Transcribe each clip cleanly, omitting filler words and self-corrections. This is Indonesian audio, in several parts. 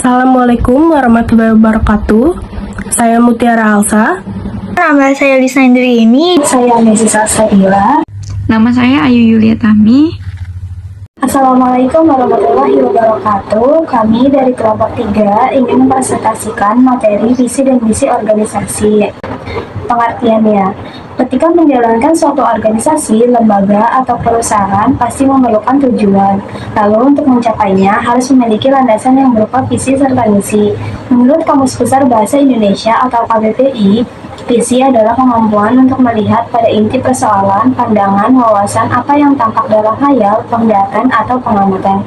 Assalamualaikum warahmatullahi wabarakatuh. Saya Mutiara Alsa. Nama saya Lisa Indriani. Saya Nezisa Saila. Nama saya Ayu Yulia Tami. Assalamualaikum warahmatullahi wabarakatuh. Kami dari kelompok 3 ingin mempresentasikan materi visi dan misi organisasi. Pengertiannya, ketika menjalankan suatu organisasi, lembaga, atau perusahaan pasti memerlukan tujuan. Lalu untuk mencapainya harus memiliki landasan yang berupa visi serta misi. Menurut Kamus Besar Bahasa Indonesia atau KBBI, visi adalah kemampuan untuk melihat pada inti persoalan, pandangan, wawasan apa yang tampak dalam hayal, penglihatan, atau pengamatan.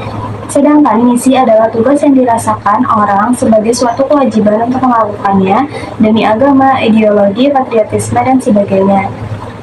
Sedangkan misi adalah tugas yang dirasakan orang sebagai suatu kewajiban untuk melakukannya demi agama, ideologi, patriotisme, dan sebagainya.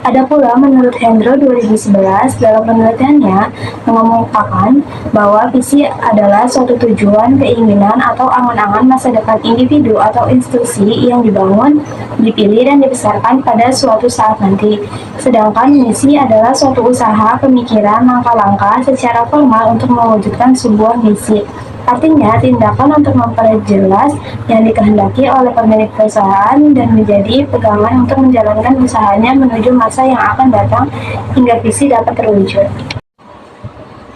Ada pula menurut Hendro 2011 dalam penelitiannya mengumumkan bahwa visi adalah suatu tujuan, keinginan, atau angan-angan masa depan individu atau institusi yang dibangun, dipilih, dan dibesarkan pada suatu saat nanti. Sedangkan misi adalah suatu usaha, pemikiran, langkah-langkah secara formal untuk mewujudkan sebuah misi. Artinya, tindakan untuk memperjelas yang dikehendaki oleh pemilik perusahaan dan menjadi pegangan untuk menjalankan usahanya menuju masa yang akan datang hingga visi dapat terwujud.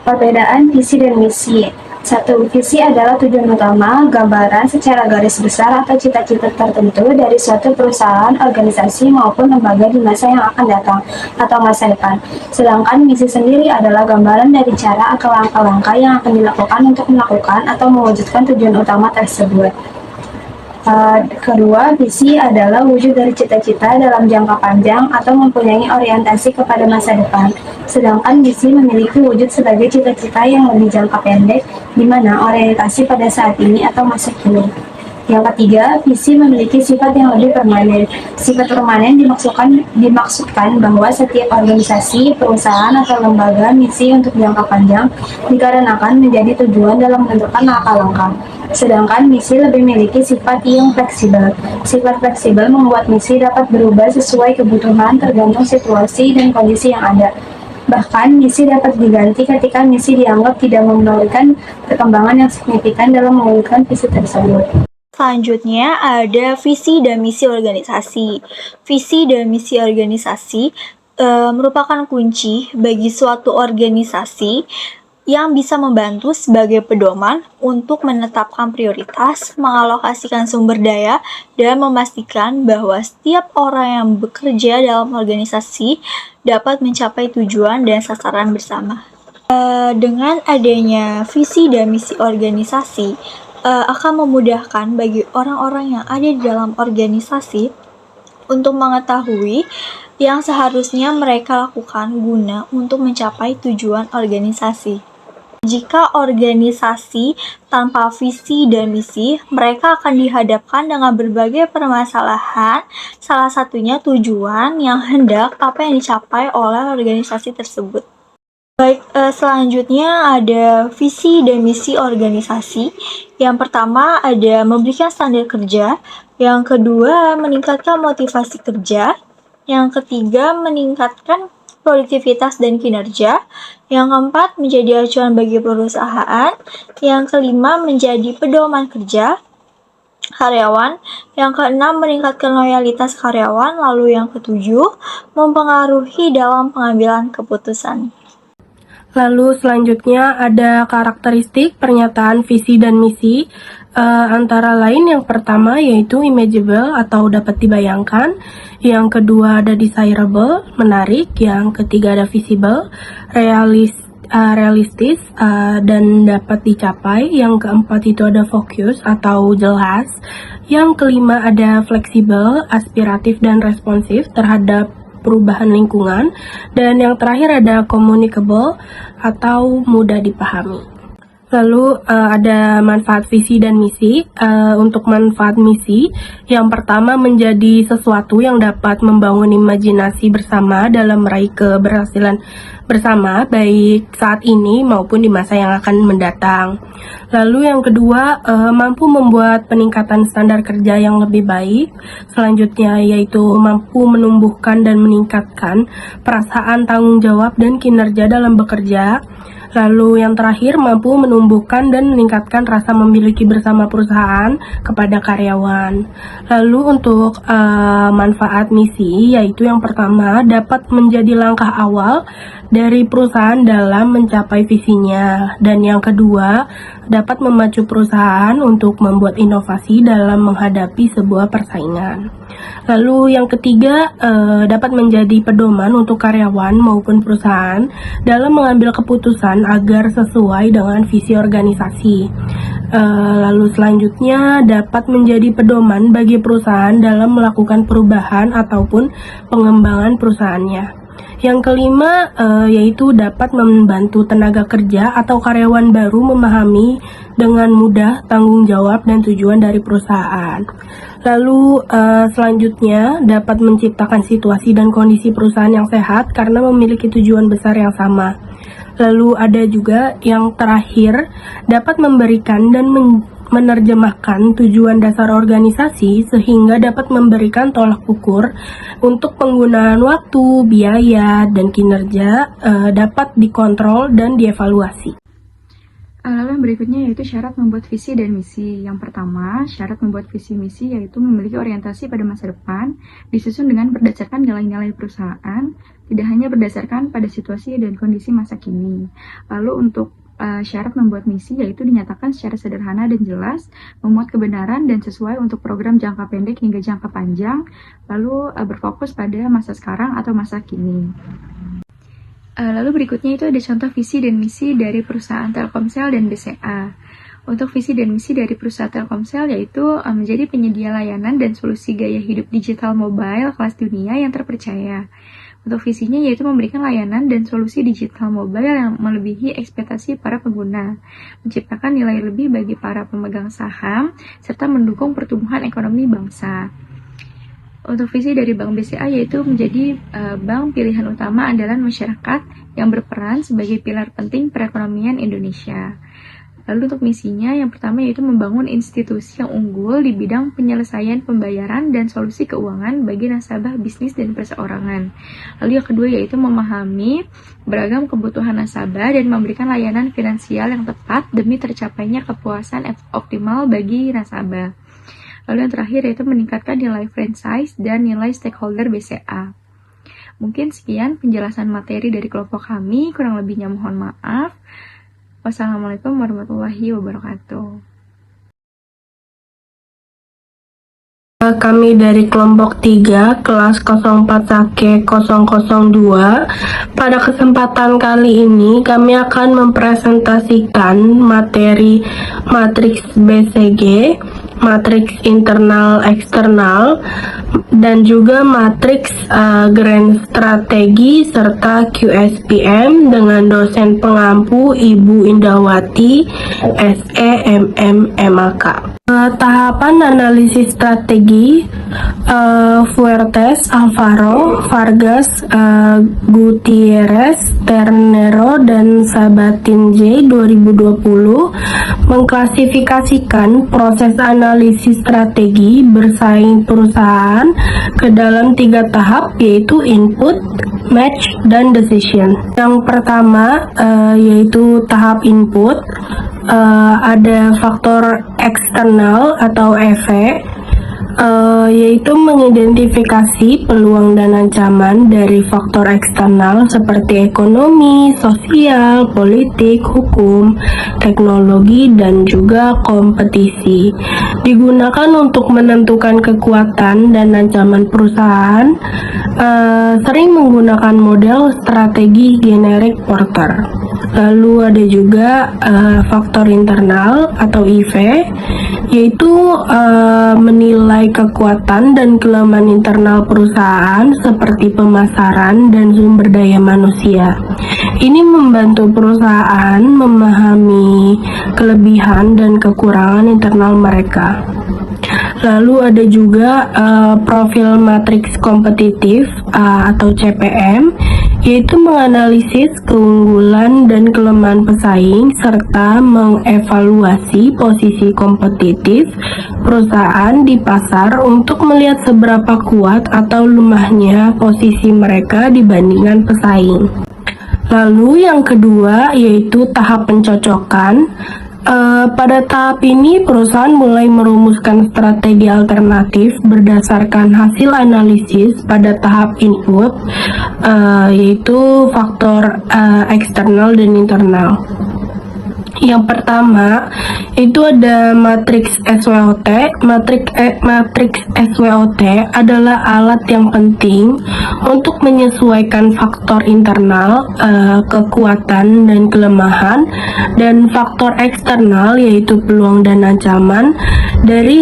Perbedaan visi dan misi. 1. Visi adalah tujuan utama, gambaran secara garis besar atau cita-cita tertentu dari suatu perusahaan, organisasi, maupun lembaga di masa yang akan datang atau masa depan. Sedangkan misi sendiri adalah gambaran dari cara atau langkah-langkah yang akan dilakukan untuk melakukan atau mewujudkan tujuan utama tersebut. Kedua, visi adalah wujud dari cita-cita dalam jangka panjang atau mempunyai orientasi kepada masa depan. Sedangkan misi memiliki wujud sebagai cita-cita yang lebih jangka pendek, di mana orientasi pada saat ini atau masa kini. Yang ketiga, visi memiliki sifat yang lebih permanen. Sifat permanen dimaksudkan bahwa setiap organisasi, perusahaan, atau lembaga misi untuk jangka panjang dikarenakan menjadi tujuan dalam menentukan langkah-langkah. Sedangkan misi lebih memiliki sifat yang fleksibel. Sifat fleksibel membuat misi dapat berubah sesuai kebutuhan tergantung situasi dan kondisi yang ada. Bahkan, misi dapat diganti ketika misi dianggap tidak memberikan perkembangan yang signifikan dalam mewujudkan visi tersebut. Selanjutnya ada visi dan misi organisasi. Visi dan misi organisasi merupakan kunci bagi suatu organisasi yang bisa membantu sebagai pedoman untuk menetapkan prioritas, mengalokasikan sumber daya, dan memastikan bahwa setiap orang yang bekerja dalam organisasi dapat mencapai tujuan dan sasaran bersama. Dengan adanya visi dan misi organisasi, akan memudahkan bagi orang-orang yang ada di dalam organisasi untuk mengetahui yang seharusnya mereka lakukan guna untuk mencapai tujuan organisasi. Jika organisasi tanpa visi dan misi, mereka akan dihadapkan dengan berbagai permasalahan, salah satunya tujuan yang hendak apa yang dicapai oleh organisasi tersebut. Baik, selanjutnya ada visi dan misi organisasi. Yang pertama ada memberikan standar kerja, yang kedua meningkatkan motivasi kerja, yang ketiga meningkatkan produktivitas dan kinerja, yang keempat menjadi acuan bagi perusahaan, yang kelima menjadi pedoman kerja karyawan, yang keenam meningkatkan loyalitas karyawan, lalu yang ketujuh mempengaruhi dalam pengambilan keputusan. Lalu selanjutnya ada karakteristik pernyataan visi dan misi, antara lain yang pertama yaitu imageable atau dapat dibayangkan, yang kedua ada desirable, menarik, yang ketiga ada visible, realistis, dan dapat dicapai, yang keempat itu ada focus atau jelas, yang kelima ada fleksibel, aspiratif, dan responsif terhadap perubahan lingkungan, dan yang terakhir ada communicable atau mudah dipahami. Lalu ada manfaat visi dan misi. Untuk manfaat misi, yang pertama menjadi sesuatu yang dapat membangun imajinasi bersama dalam meraih keberhasilan bersama, baik saat ini maupun di masa yang akan mendatang. Lalu yang kedua, mampu membuat peningkatan standar kerja yang lebih baik. Selanjutnya yaitu mampu menumbuhkan dan meningkatkan perasaan tanggung jawab dan kinerja dalam bekerja. Lalu yang terakhir, mampu menumbuhkan dan meningkatkan rasa memiliki bersama perusahaan kepada karyawan. Lalu untuk manfaat misi, yaitu yang pertama, dapat menjadi langkah awal dari perusahaan dalam mencapai visinya. Dan yang kedua, dapat memacu perusahaan untuk membuat inovasi dalam menghadapi sebuah persaingan. Lalu yang ketiga, dapat menjadi pedoman untuk karyawan maupun perusahaan dalam mengambil keputusan agar sesuai dengan visi organisasi. Lalu selanjutnya, dapat menjadi pedoman bagi perusahaan dalam melakukan perubahan ataupun pengembangan perusahaannya. Yang kelima, yaitu dapat membantu tenaga kerja atau karyawan baru memahami dengan mudah tanggung jawab dan tujuan dari perusahaan. Lalu selanjutnya, dapat menciptakan situasi dan kondisi perusahaan yang sehat karena memiliki tujuan besar yang sama. Lalu ada juga yang terakhir, dapat memberikan dan menerjemahkan tujuan dasar organisasi sehingga dapat memberikan tolak ukur untuk penggunaan waktu, biaya, dan kinerja dapat dikontrol dan dievaluasi. Lalu yang berikutnya yaitu syarat membuat visi dan misi. Yang pertama, syarat membuat visi misi yaitu memiliki orientasi pada masa depan, disusun dengan berdasarkan nilai-nilai perusahaan, tidak hanya berdasarkan pada situasi dan kondisi masa kini. Lalu untuk syarat membuat misi yaitu dinyatakan secara sederhana dan jelas, memuat kebenaran dan sesuai untuk program jangka pendek hingga jangka panjang, lalu berfokus pada masa sekarang atau masa kini. Lalu berikutnya itu ada contoh visi dan misi dari perusahaan Telkomsel dan BCA. Untuk visi dan misi dari perusahaan Telkomsel yaitu menjadi penyedia layanan dan solusi gaya hidup digital mobile kelas dunia yang terpercaya. Untuk visinya yaitu memberikan layanan dan solusi digital mobile yang melebihi ekspektasi para pengguna, menciptakan nilai lebih bagi para pemegang saham, serta mendukung pertumbuhan ekonomi bangsa. Untuk visi dari Bank BCA yaitu menjadi bank pilihan utama andalan masyarakat yang berperan sebagai pilar penting perekonomian Indonesia. Lalu untuk misinya yang pertama yaitu membangun institusi yang unggul di bidang penyelesaian pembayaran dan solusi keuangan bagi nasabah bisnis dan perseorangan. Lalu yang kedua yaitu memahami beragam kebutuhan nasabah dan memberikan layanan finansial yang tepat demi tercapainya kepuasan optimal bagi nasabah. Lalu yang terakhir yaitu meningkatkan nilai franchise dan nilai stakeholder BCA. Mungkin sekian penjelasan materi dari kelompok kami, kurang lebihnya mohon maaf. Wassalamualaikum warahmatullahi wabarakatuh. Kami dari kelompok 3, kelas 04 Sake 002. Pada kesempatan kali ini, kami akan mempresentasikan materi matriks BCG, matriks internal eksternal, dan juga matriks grand strategi serta QSPM dengan dosen pengampu Ibu Indawati SEMM MAK. Tahapan analisis strategi Fuertes, Alvaro, Vargas, Gutierrez, Ternero, dan Sabatin J 2020 mengklasifikasikan proses analisis strategi bersaing perusahaan ke dalam 3 tahap yaitu input, match, dan decision. Yang pertama yaitu tahap input. Ada faktor eksternal atau efek, yaitu mengidentifikasi peluang dan ancaman dari faktor eksternal seperti ekonomi, sosial, politik, hukum, teknologi, dan juga kompetisi. Digunakan untuk menentukan kekuatan dan ancaman perusahaan, sering menggunakan model strategi generik Porter. Lalu ada juga faktor internal atau IV, yaitu menilai kekuatan dan kelemahan internal perusahaan seperti pemasaran dan sumber daya manusia. Ini membantu perusahaan memahami kelebihan dan kekurangan internal mereka. Lalu ada juga profil matriks kompetitif atau CPM, yaitu menganalisis keunggulan dan kelemahan pesaing serta mengevaluasi posisi kompetitif perusahaan di pasar untuk melihat seberapa kuat atau lemahnya posisi mereka dibandingkan pesaing. Lalu yang kedua yaitu tahap pencocokan. Pada tahap ini perusahaan mulai merumuskan strategi alternatif berdasarkan hasil analisis pada tahap input, yaitu faktor eksternal dan internal. Yang pertama itu ada matriks SWOT. Matriks SWOT adalah alat yang penting untuk menyesuaikan faktor internal, kekuatan dan kelemahan, dan faktor eksternal yaitu peluang dan ancaman. Dari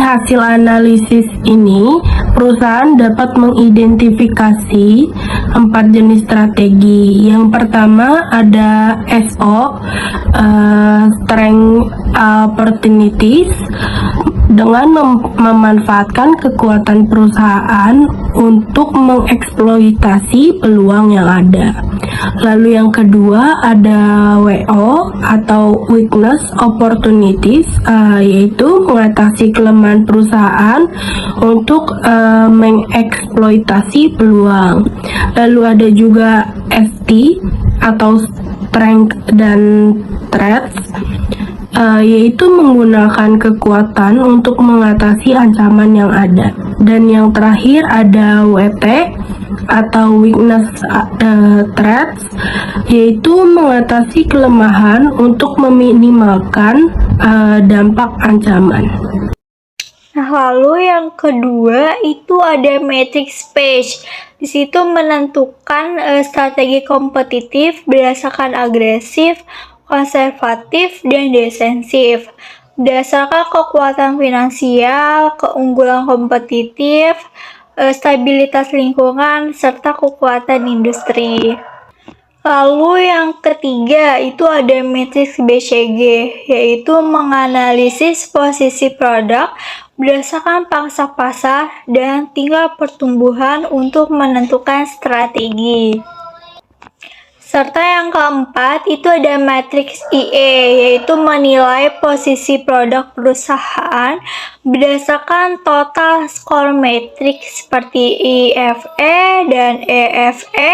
hasil analisis ini, perusahaan dapat mengidentifikasi 4 jenis strategi. Yang pertama ada SO, Strength Opportunities, dengan memanfaatkan kekuatan perusahaan untuk mengeksploitasi peluang yang ada. Lalu yang kedua ada WO atau Weakness Opportunities, yaitu mengatasi kelemahan perusahaan untuk mengeksploitasi peluang. Lalu ada juga ST atau Strength dan Threats, yaitu menggunakan kekuatan untuk mengatasi ancaman yang ada. Dan yang terakhir ada WT atau Weakness Threats, yaitu mengatasi kelemahan untuk meminimalkan dampak ancaman. Nah, lalu yang kedua itu ada matrix page. Di situ menentukan strategi kompetitif berdasarkan agresif, konservatif, dan defensif. Berdasarkan kekuatan finansial, keunggulan kompetitif, stabilitas lingkungan, serta kekuatan industri. Lalu yang ketiga itu ada matriks BCG, yaitu menganalisis posisi produk berdasarkan pangsa pasar dan tingkat pertumbuhan untuk menentukan strategi. Serta yang keempat itu ada matriks IE, yaitu menilai posisi produk perusahaan berdasarkan total skor matriks seperti IFE dan EFE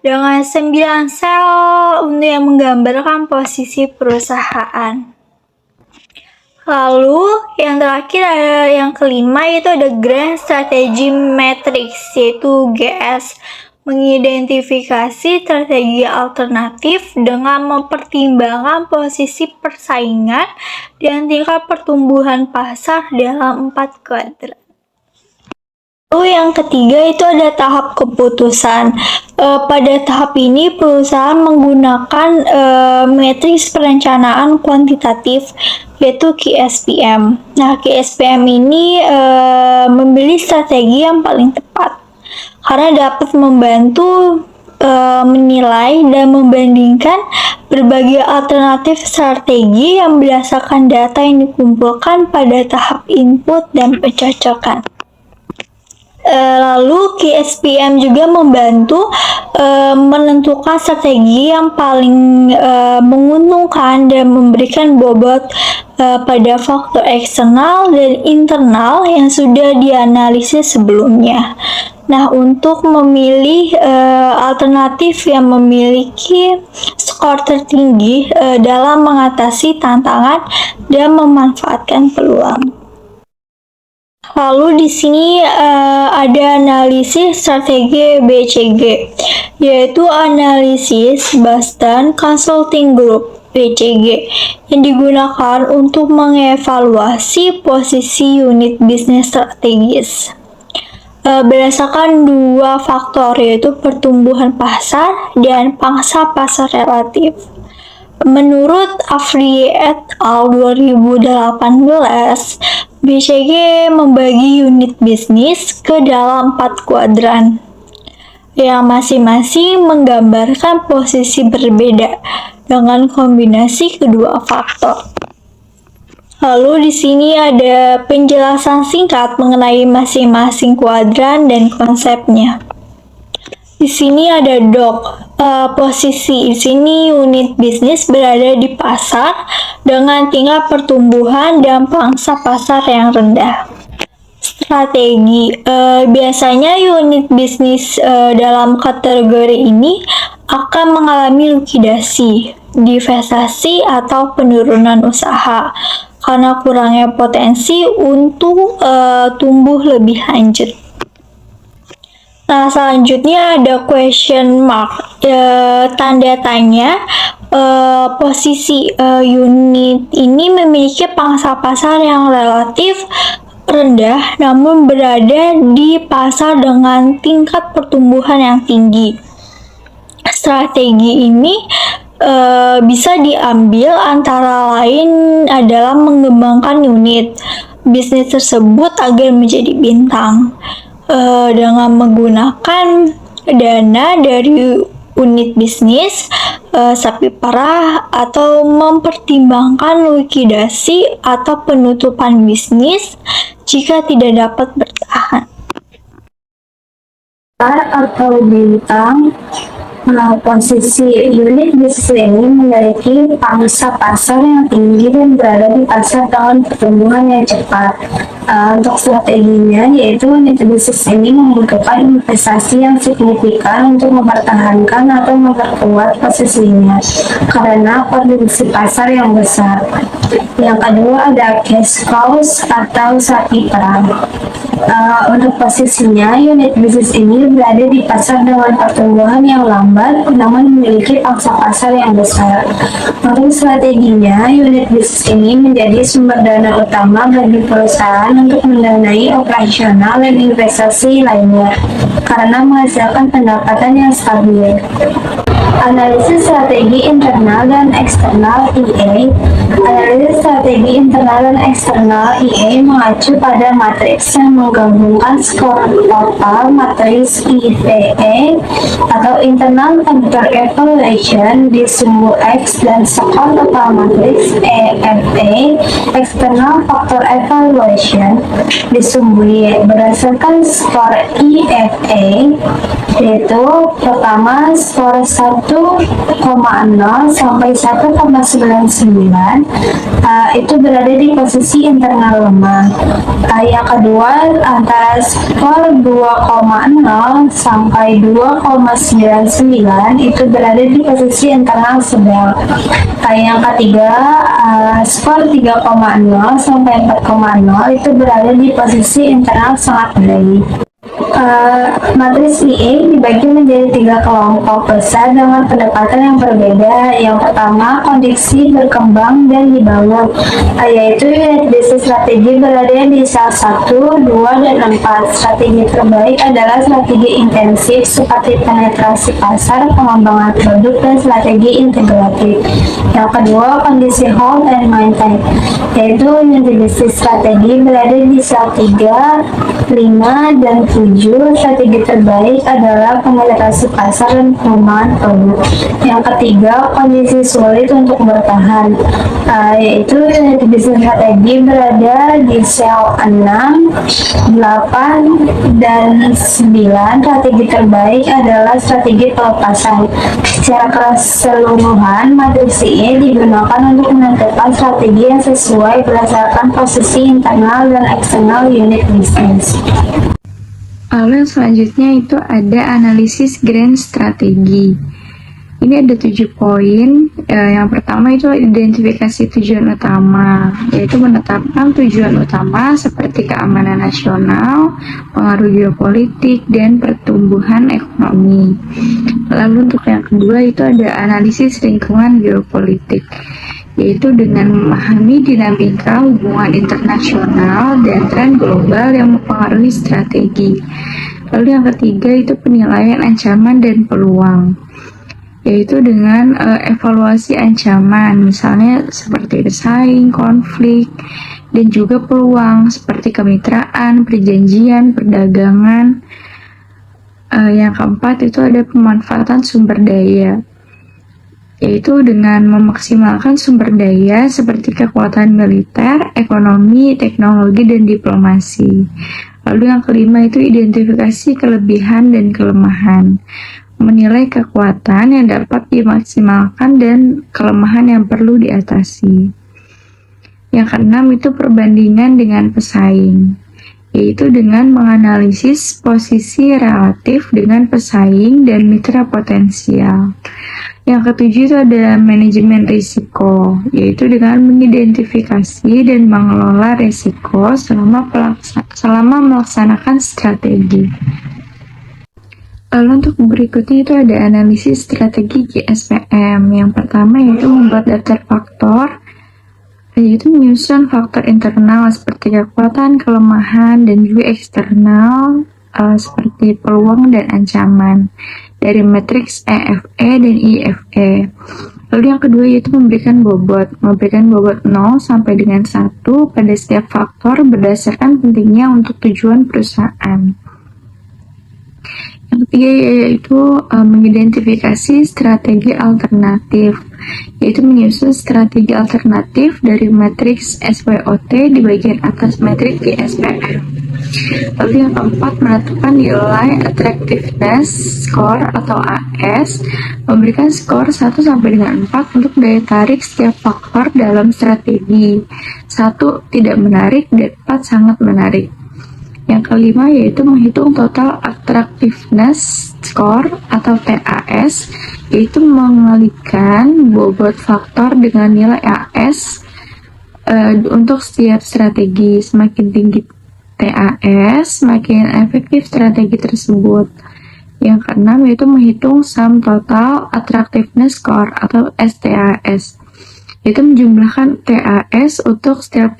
dengan 9 sel untuk yang menggambarkan posisi perusahaan. Lalu yang terakhir ada yang kelima itu ada Grand Strategy Matrix, yaitu GS, mengidentifikasi strategi alternatif dengan mempertimbangkan posisi persaingan dan tingkat pertumbuhan pasar dalam 4 kuadran. Lalu yang ketiga itu ada tahap keputusan. Pada tahap ini perusahaan menggunakan matriks perencanaan kuantitatif, yaitu KSPM. Nah, KSPM ini memilih strategi yang paling tepat karena dapat membantu menilai dan membandingkan berbagai alternatif strategi yang berdasarkan data yang dikumpulkan pada tahap input dan pencocokan. Lalu KSPM juga membantu menentukan strategi yang paling menguntungkan dan memberikan bobot pada faktor eksternal dan internal yang sudah dianalisis sebelumnya. Nah, untuk memilih alternatif yang memiliki skor tertinggi dalam mengatasi tantangan dan memanfaatkan peluang. Lalu di sini ada analisis strategi BCG, yaitu analisis Boston Consulting Group BCG, yang digunakan untuk mengevaluasi posisi unit bisnis strategis. Berdasarkan 2 faktor, yaitu pertumbuhan pasar dan pangsa pasar relatif. Menurut Afri et al. 2018, BCG membagi unit bisnis ke dalam 4 kuadran yang masing-masing menggambarkan posisi berbeda dengan kombinasi kedua faktor. Lalu di sini ada penjelasan singkat mengenai masing-masing kuadran dan konsepnya. Di sini ada dok. Posisi di sini unit bisnis berada di pasar dengan tingkat pertumbuhan dan pangsa pasar yang rendah. Strategi, biasanya unit bisnis dalam kategori ini akan mengalami likuidasi, divestasi, atau penurunan usaha karena kurangnya potensi untuk tumbuh lebih lanjut. Nah, selanjutnya ada question mark, tanda tanya. Posisi unit ini memiliki pangsa pasar yang relatif rendah namun berada di pasar dengan tingkat pertumbuhan yang tinggi. Strategi ini bisa diambil antara lain adalah mengembangkan unit bisnis tersebut agar menjadi bintang dengan menggunakan dana dari unit bisnis, sapi perah, atau mempertimbangkan likuidasi atau penutupan bisnis jika tidak dapat bertahan. Atau bintang, posisi unit bisnis ini memiliki pangsa pasar yang tinggi dan berada di pasar dengan pertumbuhan yang cepat. Untuk strateginya, yaitu unit bisnis ini membutuhkan investasi yang signifikan untuk mempertahankan atau memperkuat posisinya karena kondisi pasar yang besar. Yang kedua ada cash cows atau sapi perah. Untuk posisinya, unit bisnis ini berada di pasar dengan pertumbuhan yang lambat namun memiliki pangsa pasar yang besar. Untuk strateginya, unit bisnis ini menjadi sumber dana utama bagi perusahaan untuk mendanai operasional dan investasi lainnya karena menghasilkan pendapatan yang stabil. Analisis strategi internal dan eksternal (IA). Analisis strategi internal dan eksternal (IA) mengacu pada matriks yang menggabungkan skor total matriks IVE atau Internal Factor Evaluation di sumbu X dan skor total matriks EFE External Factor Evaluation di sumbu Y. Berdasarkan skor IFE, yaitu pertama skor 1,0 sampai 1,99 itu berada di posisi internal lemah. Yang kedua antara skor 2,0 sampai 2,99 itu berada di posisi internal sedang. Yang ketiga skor 3,0 sampai 4,0 itu berada di posisi internal sangat baik. Matriks IA dibagi menjadi 3 kelompok besar dengan pendekatan yang berbeda. Yang pertama, kondisi berkembang dan dibangun, yaitu unit bisnis strategi berada di sel 1, 2, dan 4. Strategi terbaik adalah strategi intensif seperti penetrasi pasar, pengembangan produk, dan strategi integratif. Yang kedua, kondisi hold and maintain, yaitu unit bisnis strategi berada di sel 3, 5, dan 7. Strategi terbaik adalah penetrasi pasar dan pengembangan produk. Yang ketiga, kondisi sulit untuk bertahan, yaitu unit bisnis strategi berada di sel 6, 8, dan 9. Strategi terbaik adalah strategi pelepasan. Secara keseluruhan, matriks IA digunakan untuk menentukan strategi yang sesuai berdasarkan posisi internal dan eksternal unit bisnis. Lalu selanjutnya itu ada analisis grand strategi. Ini ada 7 poin. Yang pertama itu identifikasi tujuan utama, yaitu menetapkan tujuan utama seperti keamanan nasional, pengaruh geopolitik, dan pertumbuhan ekonomi. Lalu untuk yang kedua itu ada analisis lingkungan geopolitik, yaitu dengan memahami dinamika hubungan internasional dan tren global yang mempengaruhi strategi. Lalu yang ketiga itu penilaian ancaman dan peluang, yaitu dengan evaluasi ancaman, misalnya seperti bersaing, konflik, dan juga peluang seperti kemitraan, perjanjian, perdagangan. Yang keempat itu ada pemanfaatan sumber daya, yaitu dengan memaksimalkan sumber daya seperti kekuatan militer, ekonomi, teknologi, dan diplomasi. Lalu yang kelima itu identifikasi kelebihan dan kelemahan. Menilai kekuatan yang dapat dimaksimalkan dan kelemahan yang perlu diatasi. Yang keenam itu perbandingan dengan pesaing, yaitu dengan menganalisis posisi relatif dengan pesaing dan mitra potensial. Yang ketujuh itu ada manajemen risiko, yaitu dengan mengidentifikasi dan mengelola risiko selama melaksanakan strategi. Lalu untuk berikutnya itu ada analisis strategi GSPM. Yang pertama yaitu membuat daftar faktor, yaitu menyusun faktor internal seperti kekuatan, kelemahan, dan juga eksternal seperti peluang dan ancaman dari matriks EFE dan IFE. Lalu yang kedua yaitu memberikan bobot 0 sampai dengan 1 pada setiap faktor berdasarkan pentingnya untuk tujuan perusahaan. Yang ketiga yaitu mengidentifikasi strategi alternatif, yaitu menyusun strategi alternatif dari matriks SWOT di bagian atas matriks GSPM. Lalu yang keempat, menentukan nilai attractiveness score atau AS, memberikan skor 1 sampai dengan 4 untuk daya tarik setiap faktor dalam strategi. 1 tidak menarik dan 4 sangat menarik. Yang kelima yaitu menghitung total attractiveness score atau TAS, yaitu mengalikan bobot faktor dengan nilai AS untuk setiap strategi. Semakin tinggi TAS, semakin efektif strategi tersebut. Yang keenam yaitu menghitung sum total attractiveness score atau STAS, yaitu menjumlahkan TAS untuk setiap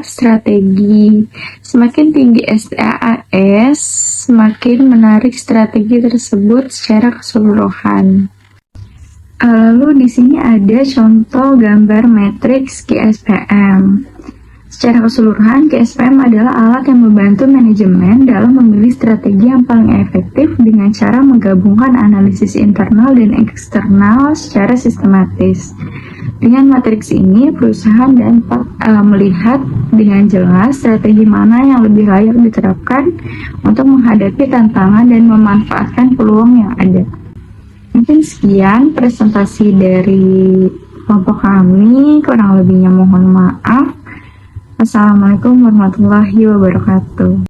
strategi. Semakin tinggi STAS, semakin menarik strategi tersebut secara keseluruhan. Lalu di sini ada contoh gambar matriks GSPM. Secara keseluruhan, GSPM adalah alat yang membantu manajemen dalam memilih strategi yang paling efektif dengan cara menggabungkan analisis internal dan eksternal secara sistematis. Dengan matriks ini, perusahaan dapat melihat dengan jelas strategi mana yang lebih layak diterapkan untuk menghadapi tantangan dan memanfaatkan peluang yang ada. Mungkin sekian presentasi dari kelompok kami, kurang lebihnya mohon maaf. Assalamualaikum warahmatullahi wabarakatuh.